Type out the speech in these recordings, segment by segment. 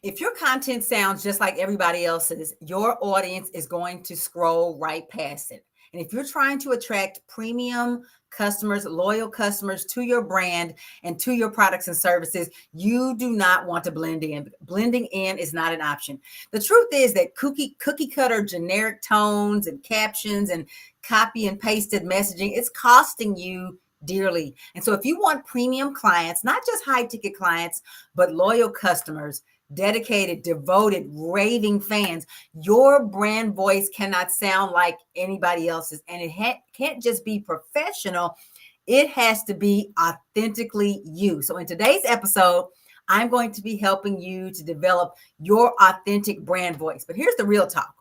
If your content sounds just like everybody else's, your audience is going to scroll right past it. And if you're trying to attract premium customers, loyal customers to your brand and to your products and services, you do not want to blend in. Blending in is not an option. The truth is that cookie cutter generic tones and captions and copy and pasted messaging, it's costing you dearly. And so if you want premium clients, not just high ticket clients, but loyal customers, dedicated, devoted, raving fans, your brand voice cannot sound like anybody else's. And it can't just be professional. It has to be authentically you. So in today's episode, I'm going to be helping you to develop your authentic brand voice. But here's the real talk.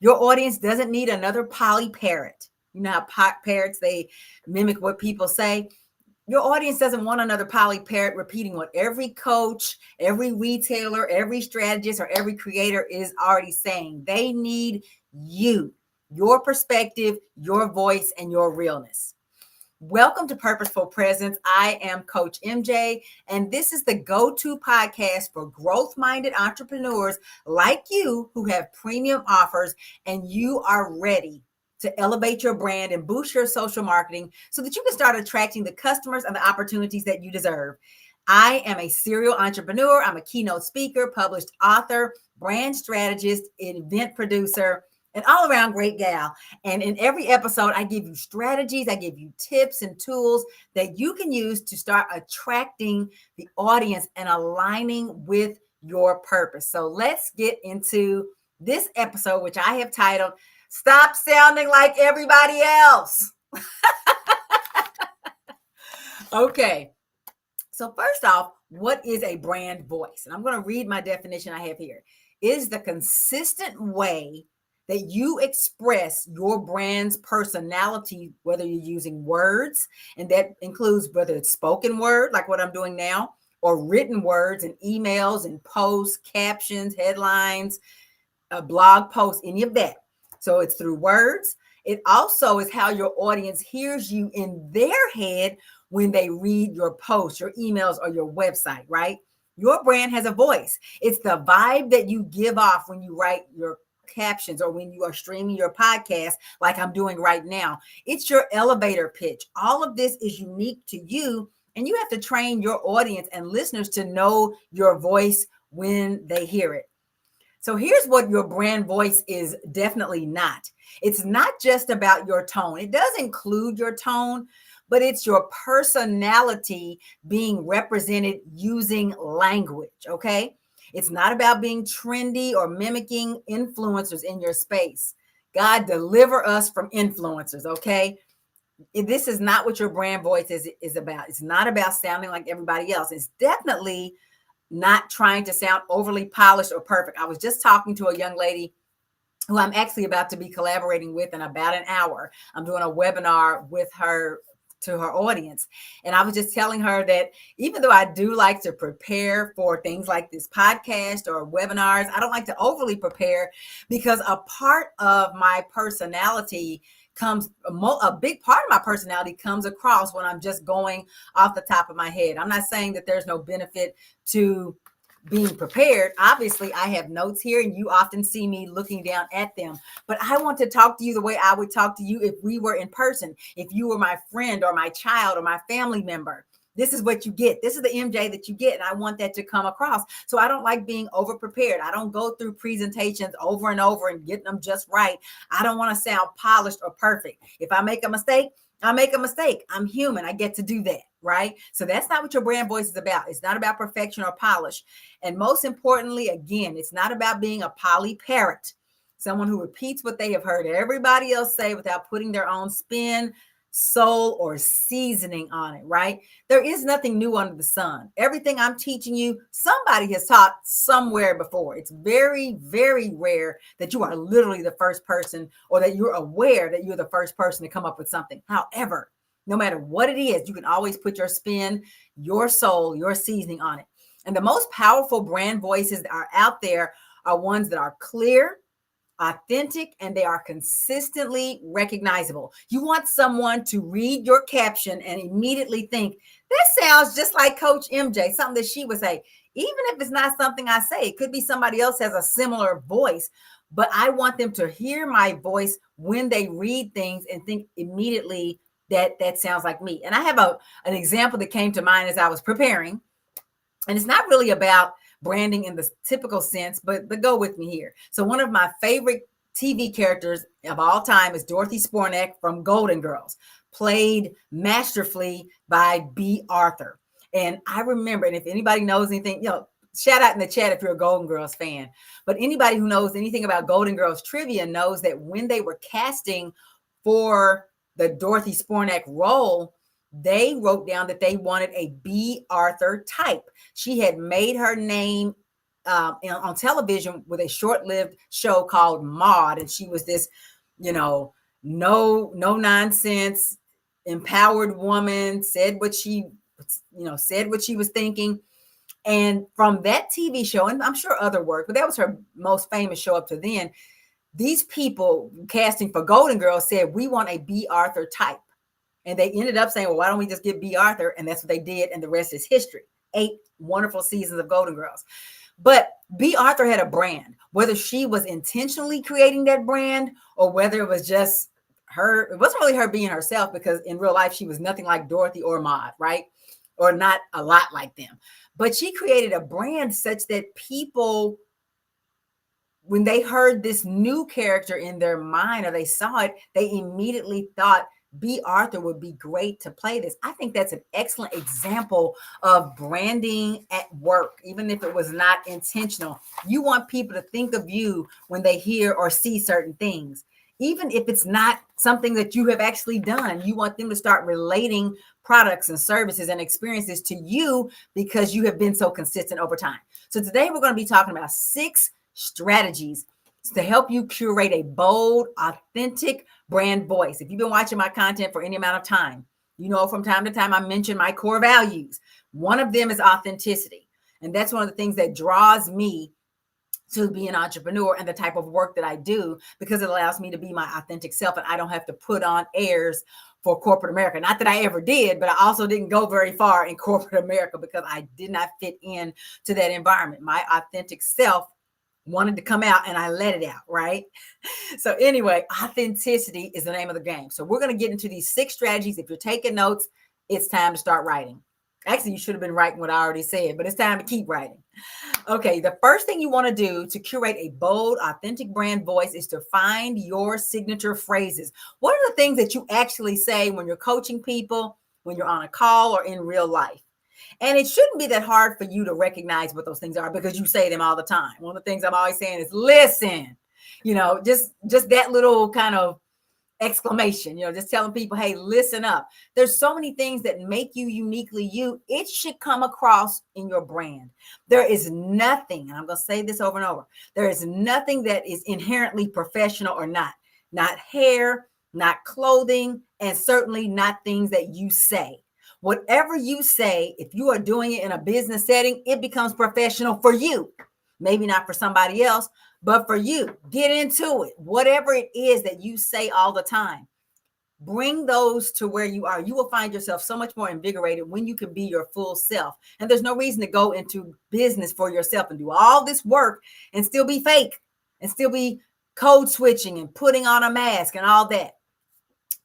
Your audience doesn't need another poly parrot. You know how parrots, they mimic what people say. Your audience doesn't want another poly parrot repeating what every coach, every retailer, every strategist, or every creator is already saying. They need you, your perspective, your voice, and your realness. Welcome to Purposeful Presence. I am Coach MJ, and this is the go-to podcast for growth-minded entrepreneurs like you who have premium offers and you are ready to elevate your brand and boost your social marketing so that you can start attracting the customers and the opportunities that you deserve. I am a serial entrepreneur. I'm a keynote speaker, published author, brand strategist, event producer, an all-around great gal. And in every episode, I give you strategies, I give you tips and tools that you can use to start attracting the audience and aligning with your purpose. So let's get into this episode, which I have titled, Stop Sounding Like Everybody Else. Okay. So first off, what is a brand voice? And I'm going to read my definition I have here. It is the consistent way that you express your brand's personality, whether you're using words, and that includes whether it's spoken word, like what I'm doing now, or written words and emails and posts, captions, headlines, blog posts, any of that. So it's through words. It also is how your audience hears you in their head when they read your posts, your emails, or your website, right? Your brand has a voice. It's the vibe that you give off when you write your captions or when you are streaming your podcast like I'm doing right now. It's your elevator pitch. All of this is unique to you, and you have to train your audience and listeners to know your voice when they hear it. So here's what your brand voice is definitely not. It's not just about your tone. It does include your tone, but it's your personality being represented using language, okay? It's not about being trendy or mimicking influencers in your space. God, deliver us from influencers, okay? This is not what your brand voice is about. It's not about sounding like everybody else. It's definitely not trying to sound overly polished or perfect. I was just talking to a young lady who I'm actually about to be collaborating with in about an hour. I'm doing a webinar with her to her audience. And I was just telling her that even though I do like to prepare for things like this podcast or webinars, I don't like to overly prepare because a part of my personality a big part of my personality comes across when I'm just going off the top of my head. I'm not saying that there's no benefit to being prepared. Obviously, I have notes here and you often see me looking down at them, but I want to talk to you the way I would talk to you if we were in person, if you were my friend or my child or my family member. This is what you get. This is the MJ that you get. And I want that to come across. So I don't like being over prepared. I don't go through presentations over and over and get them just right. I don't want to sound polished or perfect. If I make a mistake, I make a mistake. I'm human. I get to do that, right? So that's not what your brand voice is about. It's not about perfection or polish. And most importantly, again, it's not about being a poly parrot, someone who repeats what they have heard everybody else say without putting their own spin, soul, or seasoning on it, right? There is nothing new under the sun. Everything I'm teaching you, somebody has taught somewhere before. It's very, very rare that you are literally the first person or that you're aware that you're the first person to come up with something. However, no matter what it is, you can always put your spin, your soul, your seasoning on it. And the most powerful brand voices that are out there are ones that are clear, authentic, and they are consistently recognizable. You want someone to read your caption and immediately think, that sounds just like Coach MJ, something that she would say. even if it's not something I say. It could be somebody else has a similar voice, but I want them to hear my voice when they read things and think immediately that that sounds like me. And I have an example that came to mind as I was preparing, and it's not really about branding in the typical sense, but go with me here. So one of my favorite TV characters of all time is Dorothy Spornek from Golden Girls, played masterfully by B. Arthur. And I remember, and if anybody knows anything, shout out in the chat if you're a Golden Girls fan. But anybody who knows anything about Golden Girls trivia knows that when they were casting for the Dorothy Spornek role, they wrote down that they wanted a B. Arthur type. She had made her name on television with a short-lived show called Maude, and she was this, no nonsense, empowered woman. Said what she was thinking. And from that TV show, and I'm sure other work, but that was her most famous show up to then. These people casting for Golden Girls said, we want a B. Arthur type. And they ended up saying, well, why don't we just get B. Arthur? And that's what they did. And the rest is history. 8 wonderful seasons of Golden Girls. But B. Arthur had a brand, whether she was intentionally creating that brand or whether it was just her. It wasn't really her being herself, because in real life, she was nothing like Dorothy or Maude, right? Or not a lot like them. But she created a brand such that people, when they heard this new character in their mind or they saw it, they immediately thought B. Arthur would be great to play this. I think that's an excellent example of branding at work, even if it was not intentional. You want people to think of you when they hear or see certain things. Even if it's not something that you have actually done, you want them to start relating products and services and experiences to you because you have been so consistent over time. So today we're going to be talking about 6 strategies to help you curate a bold, authentic brand voice. If you've been watching my content for any amount of time, from time to time I mention my core values. One of them is authenticity. And that's one of the things that draws me to be an entrepreneur and the type of work that I do, because it allows me to be my authentic self and I don't have to put on airs for corporate America. Not that I ever did, but I also didn't go very far in corporate America because I did not fit in to that environment. My authentic self wanted to come out and I let it out, right? So anyway, authenticity is the name of the game. So we're going to get into these 6 strategies. If you're taking notes, it's time to start writing. Actually, you should have been writing what I already said, but it's time to keep writing. Okay, the first thing you want to do to curate a bold, authentic brand voice is to find your signature phrases. What are the things that you actually say when you're coaching people, when you're on a call, or in real life? And it shouldn't be that hard for you to recognize what those things are because you say them all the time. One of the things I'm always saying is listen, just that little kind of exclamation, just telling people, hey, listen up. There's so many things that make you uniquely you. It should come across in your brand. There is nothing, and I'm going to say this over and over, there is nothing that is inherently professional or not hair, not clothing, and certainly not things that you say. Whatever you say, if you are doing it in a business setting, it becomes professional for you. Maybe not for somebody else, but for you. Get into it. Whatever it is that you say all the time, bring those to where you are. You will find yourself so much more invigorated when you can be your full self. And there's no reason to go into business for yourself and do all this work and still be fake and still be code switching and putting on a mask and all that.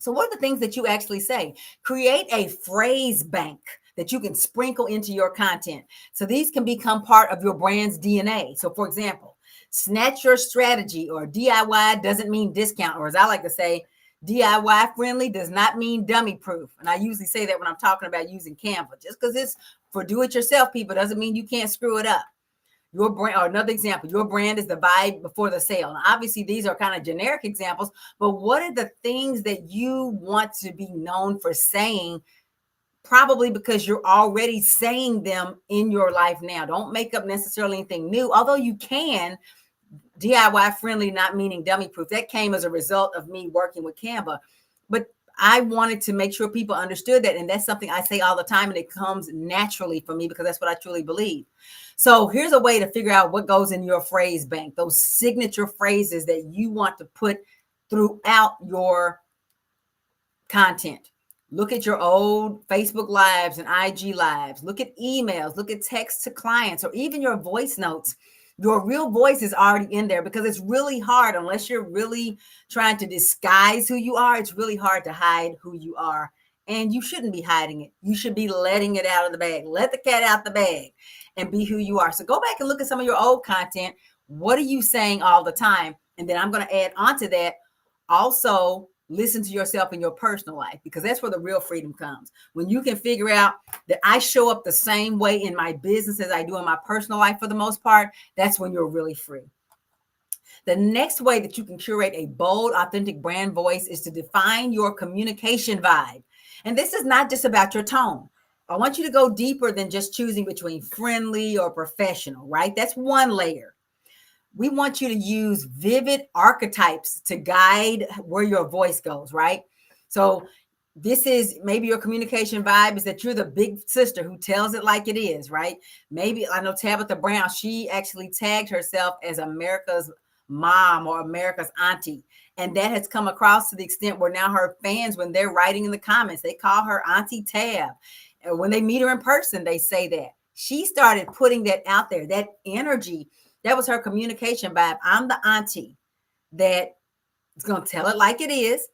So what are the things that you actually say? Create a phrase bank that you can sprinkle into your content. So these can become part of your brand's DNA. So for example, snatch your strategy, or DIY doesn't mean discount, or as I like to say, DIY friendly does not mean dummy proof. And I usually say that when I'm talking about using Canva. Just because it's for do-it-yourself people doesn't mean you can't screw it up. Your brand, or another example, your brand is the buy before the sale. Now, obviously, these are kind of generic examples, but what are the things that you want to be known for saying? Probably because you're already saying them in your life now. Don't make up necessarily anything new, although you can. DIY friendly, not meaning dummy proof. That came as a result of me working with Canva. But I wanted to make sure people understood that. And that's something I say all the time. And it comes naturally for me because that's what I truly believe. So here's a way to figure out what goes in your phrase bank, those signature phrases that you want to put throughout your content. Look at your old Facebook lives and IG lives. Look at emails, look at texts to clients, or even your voice notes. Your real voice is already in there, because it's really hard, unless you're really trying to disguise who you are. It's really hard to hide who you are. And you shouldn't be hiding it. You should be letting it out of the bag. Let the cat out the bag and be who you are. So go back and look at some of your old content. What are you saying all the time? And then I'm going to add on to that, also listen to yourself in your personal life, because that's where the real freedom comes. When you can figure out that I show up the same way in my business as I do in my personal life for the most part, that's when you're really free. The next way that you can curate a bold, authentic brand voice is to define your communication vibe. And this is not just about your tone. I want you to go deeper than just choosing between friendly or professional, right? That's one layer. We want you to use vivid archetypes to guide where your voice goes, right? So this is maybe your communication vibe is that you're the big sister who tells it like it is, right? Maybe I know Tabitha Brown, she actually tagged herself as America's mom or America's auntie. And that has come across to the extent where now her fans, when they're writing in the comments, they call her Auntie Tab. And when they meet her in person, they say that. She started putting that out there, that energy. That was her communication vibe. I'm the auntie that is going to tell it like it is,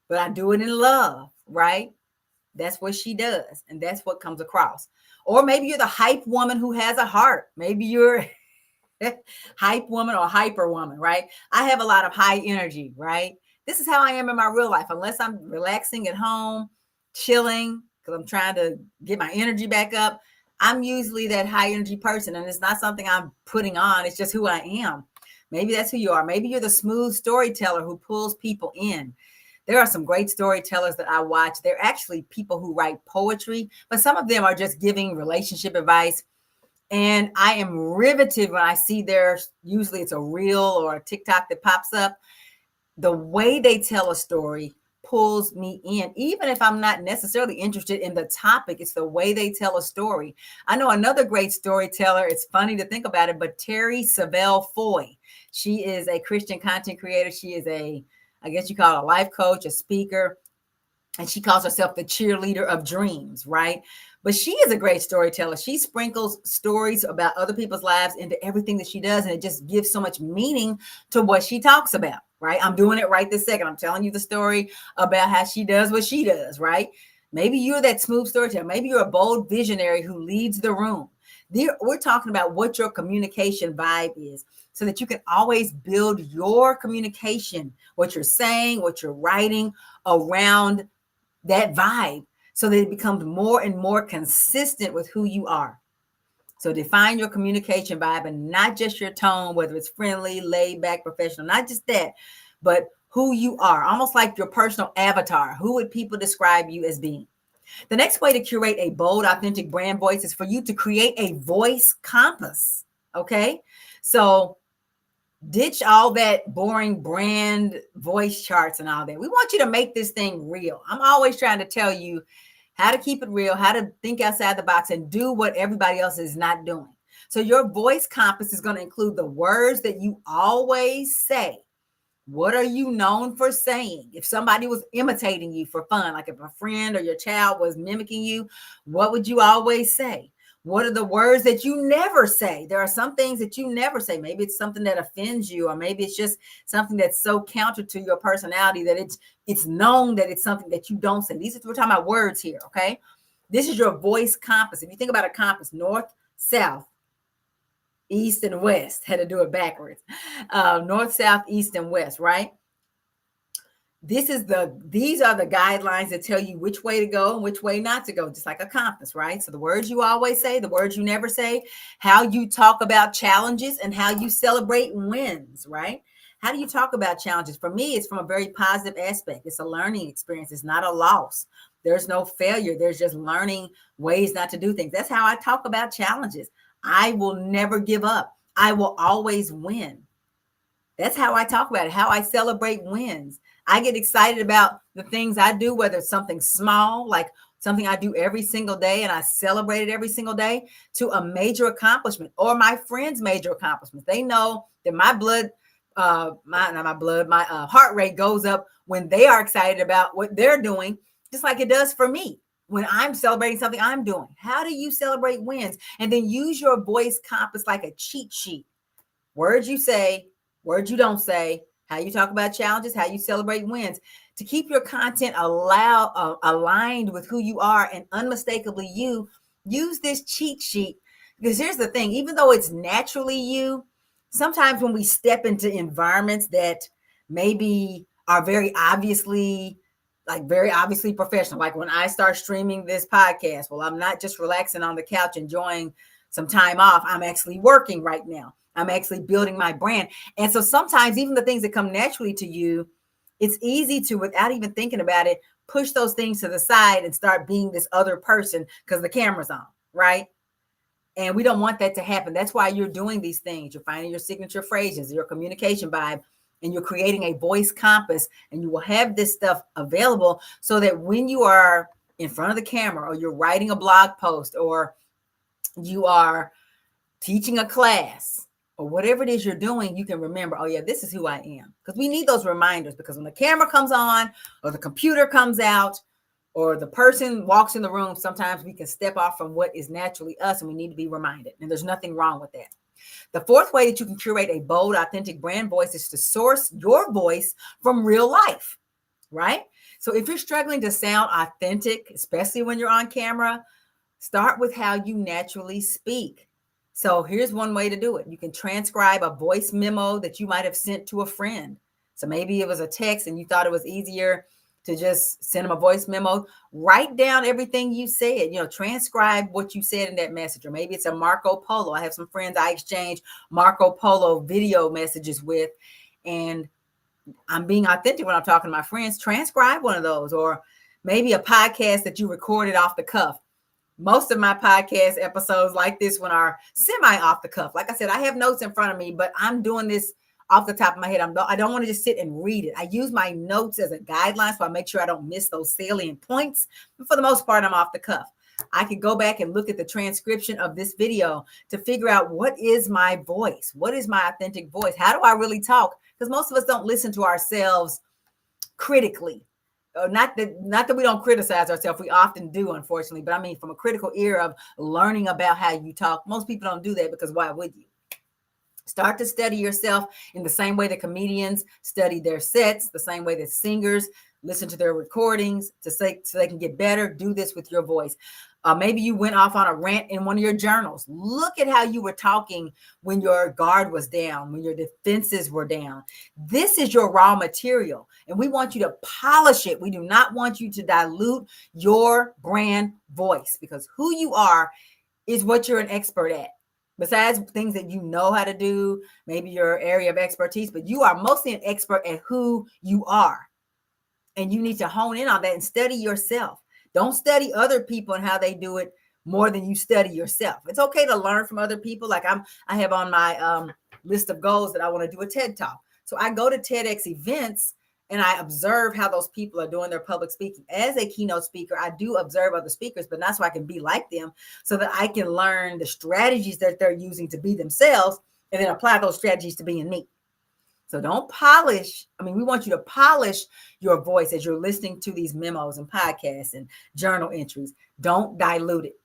but I do it in love, right? That's what she does. And that's what comes across. Or maybe you're the hype woman who has a heart. Maybe you're hype woman or hyper woman, right? I have a lot of high energy, right? This is how I am in my real life. Unless I'm relaxing at home, chilling, because I'm trying to get my energy back up, I'm usually that high energy person. And it's not something I'm putting on. It's just who I am. Maybe that's who you are. Maybe you're the smooth storyteller who pulls people in. There are some great storytellers that I watch. They're actually people who write poetry, but some of them are just giving relationship advice. And I am riveted when I see usually it's a reel or a TikTok that pops up. The way they tell a story pulls me in, even if I'm not necessarily interested in the topic. It's the way they tell a story. I know another great storyteller. It's funny to think about it, but Terry Savelle Foy. She is a Christian content creator. She is I guess you call it a life coach, a speaker, and she calls herself the cheerleader of dreams, right? But she is a great storyteller. She sprinkles stories about other people's lives into everything that she does, and it just gives so much meaning to what she talks about, right? I'm doing it right this second. I'm telling you the story about how she does what she does, right? Maybe you're that smooth storyteller. Maybe you're a bold visionary who leads the room. We're talking about what your communication vibe is, so that you can always build your communication, what you're saying, what you're writing around that vibe, so that it becomes more and more consistent with who you are. So define your communication vibe, and not just your tone, whether it's friendly, laid back, professional, not just that, but who you are, almost like your personal avatar. Who would people describe you as being? The next way to curate a bold, authentic brand voice is for you to create a voice compass. Okay. So ditch all that boring brand voice charts and all that. We want you to make this thing real. I'm always trying to tell you how to keep it real, how to think outside the box and do what everybody else is not doing. So your voice compass is going to include the words that you always say. What are you known for saying? If somebody was imitating you for fun, like if a friend or your child was mimicking you, what would you always say? What are the words that you never say? There are some things that you never say. Maybe it's something that offends you, or maybe it's just something that's so counter to your personality that it's known that it's something that you don't say. We're talking about words here, okay? This is your voice compass. If you think about a compass, north, south, east, and west. Had to do it backwards. North, south, east, and west, right? These are the guidelines that tell you which way to go and which way not to go, just like a compass, right? So the words you always say, the words you never say, how you talk about challenges, and how you celebrate wins, right? How do you talk about challenges? For me, it's from a very positive aspect. It's a learning experience. It's not a loss. There's no failure. There's just learning ways not to do things. That's how I talk about challenges. I will never give up. I will always win. That's how I talk about it, how I celebrate wins. I get excited about the things I do, whether it's something small, like something I do every single day and I celebrate it every single day, to a major accomplishment, or my friends' major accomplishments. They know that my heart rate goes up when they are excited about what they're doing. just like it does for me when I'm celebrating something I'm doing. How do you celebrate wins? And then use your voice compass like a cheat sheet. Words you say, words you don't say, how you talk about challenges, how you celebrate wins. To keep your content aligned with who you are and unmistakably you, use this cheat sheet. Because here's the thing, even though it's naturally you, sometimes when we step into environments that maybe are very obviously professional, like when I start streaming this podcast, well, I'm not just relaxing on the couch enjoying some time off. I'm actually working right now. I'm actually building my brand. And so sometimes even the things that come naturally to you, it's easy to, without even thinking about it, push those things to the side and start being this other person because the camera's on, right? And we don't want that to happen. That's why you're doing these things. You're finding your signature phrases, your communication vibe, and you're creating a voice compass. And you will have this stuff available so that when you are in front of the camera, or you're writing a blog post, or you are teaching a class, or whatever it is you're doing, you can remember, oh yeah, this is who I am. Because we need those reminders, because when the camera comes on, or the computer comes out, or the person walks in the room, sometimes we can step off from what is naturally us, and we need to be reminded. And there's nothing wrong with that. The fourth way that you can curate a bold, authentic brand voice is to source your voice from real life, right? So if you're struggling to sound authentic, especially when you're on camera, start with how you naturally speak. So here's one way to do it. You can transcribe a voice memo that you might have sent to a friend. So maybe it was a text and you thought it was easier to just send them a voice memo. Write down everything you said, transcribe what you said in that message. Or maybe it's a Marco Polo. I have some friends I exchange Marco Polo video messages with, and I'm being authentic when I'm talking to my friends. Transcribe one of those. Or maybe a podcast that you recorded off the cuff. Most of my podcast episodes like this one are semi off the cuff. Like I said, I have notes in front of me, but I'm doing this off the top of my head. I don't want to just sit and read it. I use my notes as a guideline, so I make sure I don't miss those salient points. But for the most part, I'm off the cuff. I could go back and look at the transcription of this video to figure out, what is my voice? What is my authentic voice? How do I really talk? Because most of us don't listen to ourselves critically. Not that we don't criticize ourselves. We often do, unfortunately. But I mean, from a critical ear of learning about how you talk, most people don't do that, because why would you? Start to study yourself in the same way that comedians study their sets, the same way that singers listen to their recordings so they can get better. Do this with your voice. Maybe you went off on a rant in one of your journals. Look at how you were talking when your guard was down, when your defenses were down. This is your raw material, and we want you to polish it. We do not want you to dilute your brand voice, because who you are is what you're an expert at. Besides things that you know how to do, maybe your area of expertise, but you are mostly an expert at who you are. And you need to hone in on that and study yourself. Don't study other people and how they do it more than you study yourself. It's okay to learn from other people. Like I have on my list of goals that I want to do a TED Talk. So I go to TEDx events and I observe how those people are doing their public speaking. As a keynote speaker, I do observe other speakers, but not so I can be like them, so that I can learn the strategies that they're using to be themselves and then apply those strategies to being me. So don't polish. I mean, we want you to polish your voice as you're listening to these memos and podcasts and journal entries. Don't dilute it.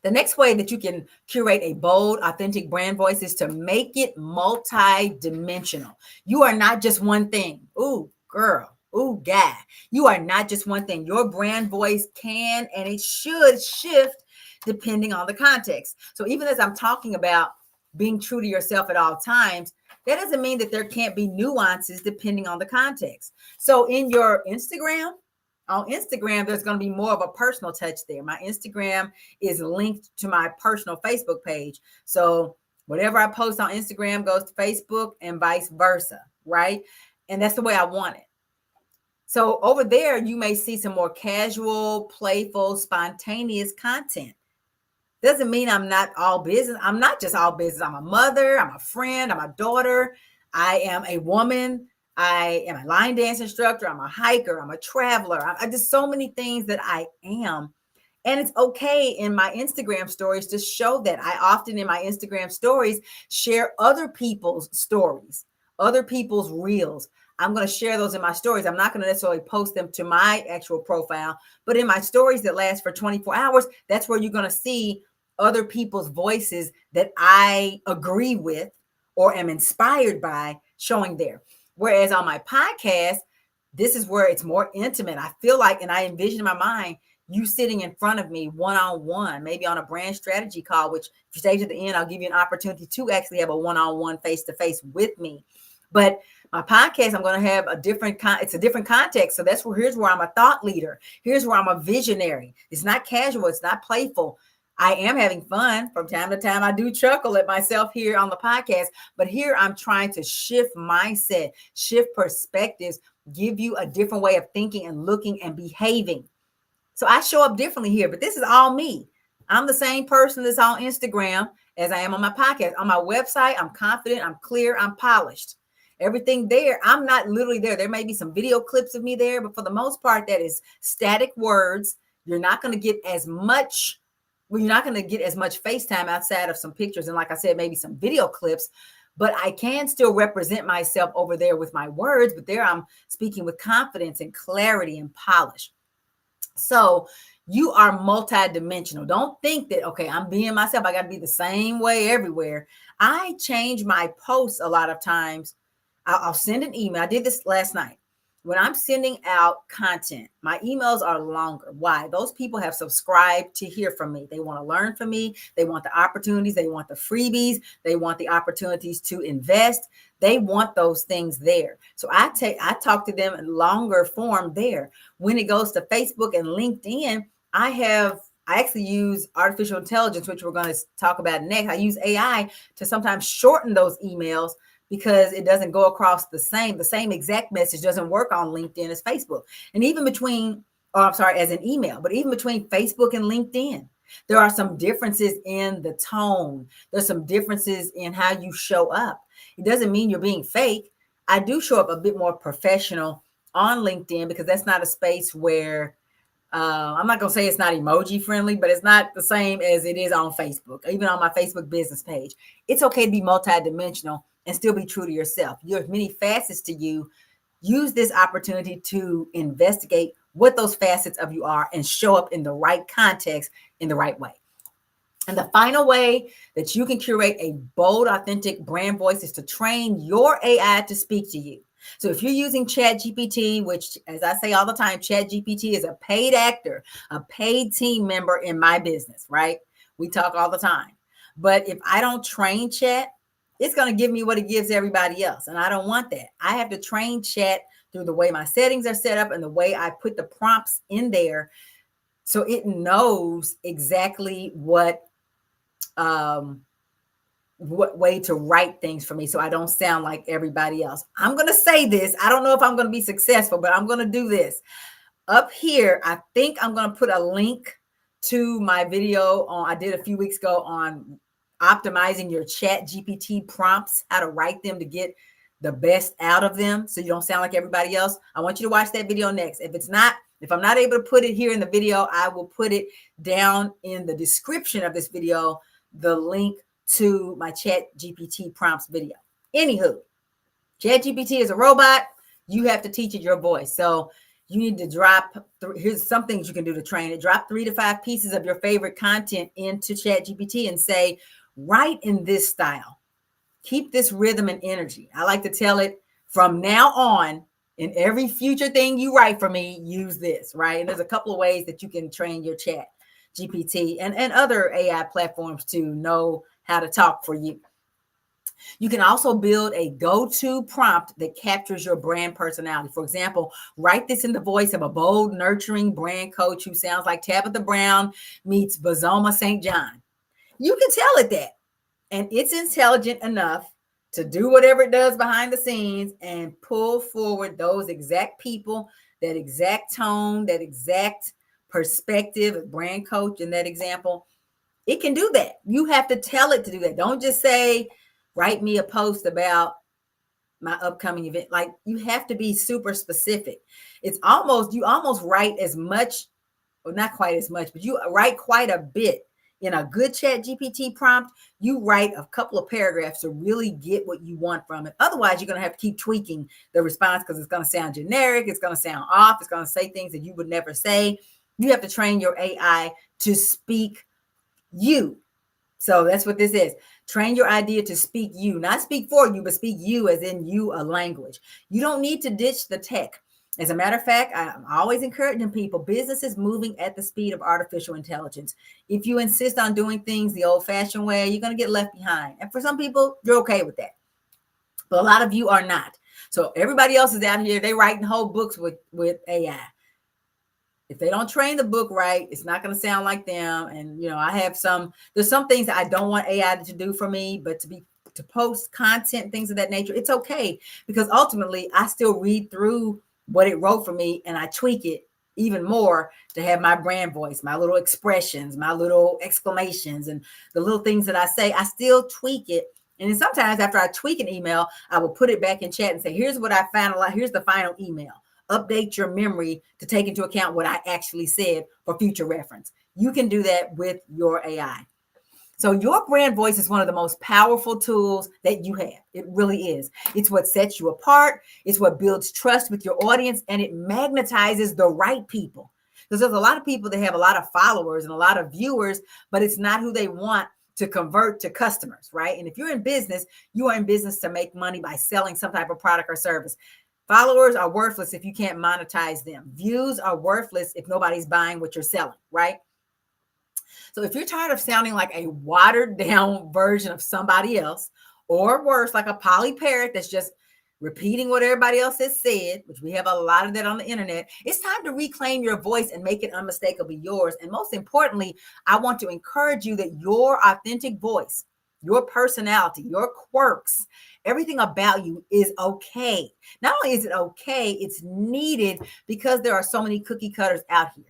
The next way that you can curate a bold, authentic brand voice is to make it multi-dimensional. You are not just one thing. Ooh, girl. Ooh, guy. You are not just one thing. Your brand voice can and it should shift depending on the context. So even as I'm talking about being true to yourself at all times, that doesn't mean that there can't be nuances depending on the context. So in your Instagram, on Instagram, there's going to be more of a personal touch there. My Instagram is linked to my personal Facebook page. So whatever I post on Instagram goes to Facebook and vice versa, right? And that's the way I want it. So over there, you may see some more casual, playful, spontaneous content. Doesn't mean I'm not all business. I'm not just all business. I'm a mother, I'm a friend, I'm a daughter, I am a woman, I am a line dance instructor, I'm a hiker, I'm a traveler. I just so many things that I am. And it's okay in my Instagram stories to show that. I often in my Instagram stories share other people's stories, other people's reels. I'm going to share those in my stories. I'm not going to necessarily post them to my actual profile, but in my stories that last for 24 hours, that's where you're going to see other people's voices that I agree with or am inspired by showing there. Whereas on my podcast, this is where it's more intimate. I feel like, and I envision in my mind, you sitting in front of me one-on-one, maybe on a brand strategy call, which if you stay to the end, I'll give you an opportunity to actually have a one-on-one face-to-face with me. But my podcast, I'm going to have it's a different context. So here's where I'm a thought leader. Here's where I'm a visionary. It's not casual. It's not playful. I am having fun from time to time. I do chuckle at myself here on the podcast, but here I'm trying to shift mindset, shift perspectives, give you a different way of thinking and looking and behaving. So I show up differently here, but this is all me. I'm the same person that's on Instagram as I am on my podcast. On my website, I'm confident, I'm clear, I'm polished. Everything there, I'm not literally there. There may be some video clips of me there, but for the most part, that is static words. You're not going to get as much FaceTime outside of some pictures. And like I said, maybe some video clips, but I can still represent myself over there with my words, but there I'm speaking with confidence and clarity and polish. So you are multidimensional. Don't think that, okay, I'm being myself, I got to be the same way everywhere. I change my posts a lot of times. I'll send an email. I did this last night. When I'm sending out content, my emails are longer. Why? Those people have subscribed to hear from me. They want to learn from me. They want the opportunities. They want the freebies. They want the opportunities to invest. They want those things there. So I talk to them in longer form there. When it goes to Facebook and LinkedIn, I actually use artificial intelligence, which we're going to talk about next. I use AI to sometimes shorten those emails because it doesn't go across the same exact message doesn't work on LinkedIn as Facebook. And even as an email, but even between Facebook and LinkedIn, there are some differences in the tone. There's some differences in how you show up. It doesn't mean you're being fake. I do show up a bit more professional on LinkedIn because that's not a space where I'm not going to say it's not emoji friendly, but it's not the same as it is on Facebook, even on my Facebook business page. It's okay to be multidimensional and still be true to yourself. You have many facets to you. Use this opportunity to investigate what those facets of you are and show up in the right context in the right way. And the final way that you can curate a bold, authentic brand voice is to train your AI to speak to you. So if you're using ChatGPT, which, as I say all the time, ChatGPT is a paid actor, a paid team member in my business, right? We talk all the time. But if I don't train Chat, it's going to give me what it gives everybody else. And I don't want that. I have to train Chat through the way my settings are set up and the way I put the prompts in there so it knows exactly what way to write things for me so I don't sound like everybody else. I'm going to say this. I don't know if I'm going to be successful, but I'm going to do this. Up here, I think I'm going to put a link to my video I did a few weeks ago on optimizing your ChatGPT prompts, how to write them to get the best out of them so you don't sound like everybody else. I want you to watch that video next. If I'm not able to put it here in the video, I will put it down in the description of this video, the link to my ChatGPT prompts video. Anywho, ChatGPT is a robot. You have to teach it your voice. So you need to here's some things you can do to train it. Drop 3 to 5 pieces of your favorite content into ChatGPT and say, write in this style. Keep this rhythm and energy. I like to tell it from now on, in every future thing you write for me, use this, right? And there's a couple of ways that you can train your ChatGPT and other AI platforms to know how to talk for you. You can also build a go-to prompt that captures your brand personality. For example, write this in the voice of a bold, nurturing brand coach who sounds like Tabitha Brown meets Bazoma St. John. You can tell it that. And it's intelligent enough to do whatever it does behind the scenes and pull forward those exact people, that exact tone, that exact perspective, brand coach in that example. It can do that. You have to tell it to do that. Don't just say, write me a post about my upcoming event. Like, you have to be super specific. You almost write as much, or not quite as much, but you write quite a bit in a good chat GPT prompt, you write a couple of paragraphs to really get what you want from it. Otherwise, you're going to have to keep tweaking the response because it's going to sound generic. It's going to sound off. It's going to say things that you would never say. You have to train your AI to speak you. So that's what this is. Train your idea to speak you, not speak for you, but speak you as in you, a language. You don't need to ditch the tech. As a matter of fact, I'm always encouraging people, business is moving at the speed of artificial intelligence. If you insist on doing things the old fashioned way, you're going to get left behind. And for some people, you're okay with that. But a lot of you are not. So everybody else is out here, they writing whole books with AI. If they don't train the book right, it's not going to sound like them. And, there's some things that I don't want AI to do for me, but to post content, things of that nature, it's okay. Because ultimately I still read through what it wrote for me and I tweak it even more to have my brand voice, my little expressions, my little exclamations, and the little things that I say, I still tweak it. And then sometimes after I tweak an email, I will put it back in chat and say, here's what I finalized. Here's the final email. Update your memory to take into account what I actually said for future reference. You can do that with your AI. So your brand voice is one of the most powerful tools that you have. It really is. It's what sets you apart. It's what builds trust with your audience, and it magnetizes the right people. Because there's a lot of people that have a lot of followers and a lot of viewers, but it's not who they want to convert to customers, right? And if you're in business, you are in business to make money by selling some type of product or service. Followers are worthless if you can't monetize them. Views are worthless if nobody's buying what you're selling, right? So if you're tired of sounding like a watered down version of somebody else, or worse, like a poly parrot that's just repeating what everybody else has said, which we have a lot of that on the internet, it's time to reclaim your voice and make it unmistakably yours. And most importantly, I want to encourage you that your authentic voice, your personality, your quirks, everything about you is okay. Not only is it okay, it's needed because there are so many cookie cutters out here.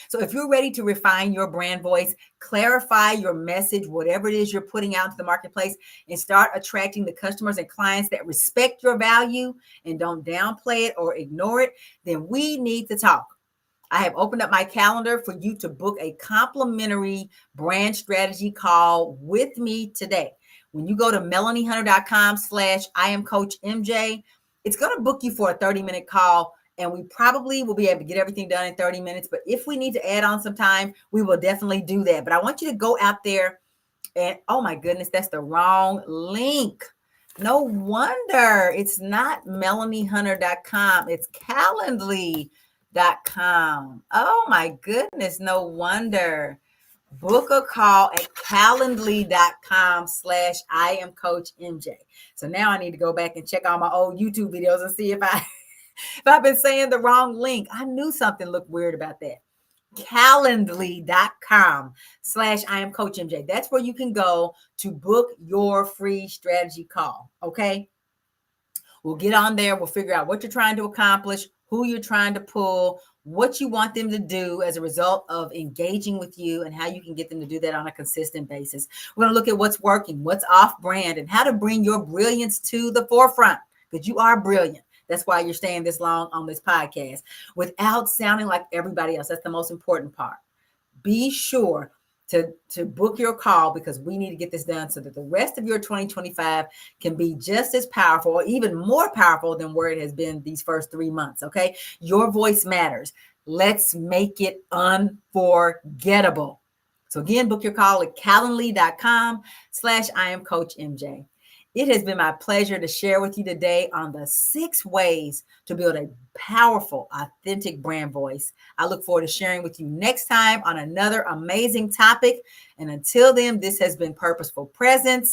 So if you're ready to refine your brand voice, clarify your message, whatever it is you're putting out to the marketplace, and start attracting the customers and clients that respect your value and don't downplay it or ignore it, then we need to talk. I have opened up my calendar for you to book a complimentary brand strategy call with me today. When you go to melaniehunter.com/IamCoachMJ, it's going to book you for a 30-minute call. And we probably will be able to get everything done in 30 minutes. But if we need to add on some time, we will definitely do that. But I want you to go out there and, oh my goodness, that's the wrong link. No wonder it's not melaniehunter.com. It's calendly.com. Oh my goodness, no wonder. Book a call at calendly.com/IamCoachMJ. So now I need to go back and check all my old YouTube videos and see if I've been saying the wrong link. I knew something looked weird about that. Calendly.com/IamCoachMJ. That's where you can go to book your free strategy call. Okay. We'll get on there. We'll figure out what you're trying to accomplish, who you're trying to pull, what you want them to do as a result of engaging with you, and how you can get them to do that on a consistent basis. We're going to look at what's working, what's off brand, and how to bring your brilliance to the forefront, because you are brilliant. That's why you're staying this long on this podcast without sounding like everybody else. That's the most important part. Be sure to book your call, because we need to get this done so that the rest of your 2025 can be just as powerful or even more powerful than where it has been these first 3 months. Okay. Your voice matters. Let's make it unforgettable. So again, book your call at calendly.com/IamCoachMJ. It has been my pleasure to share with you today on the 6 ways to build a powerful, authentic brand voice. I look forward to sharing with you next time on another amazing topic. And until then, this has been Purposeful Presence.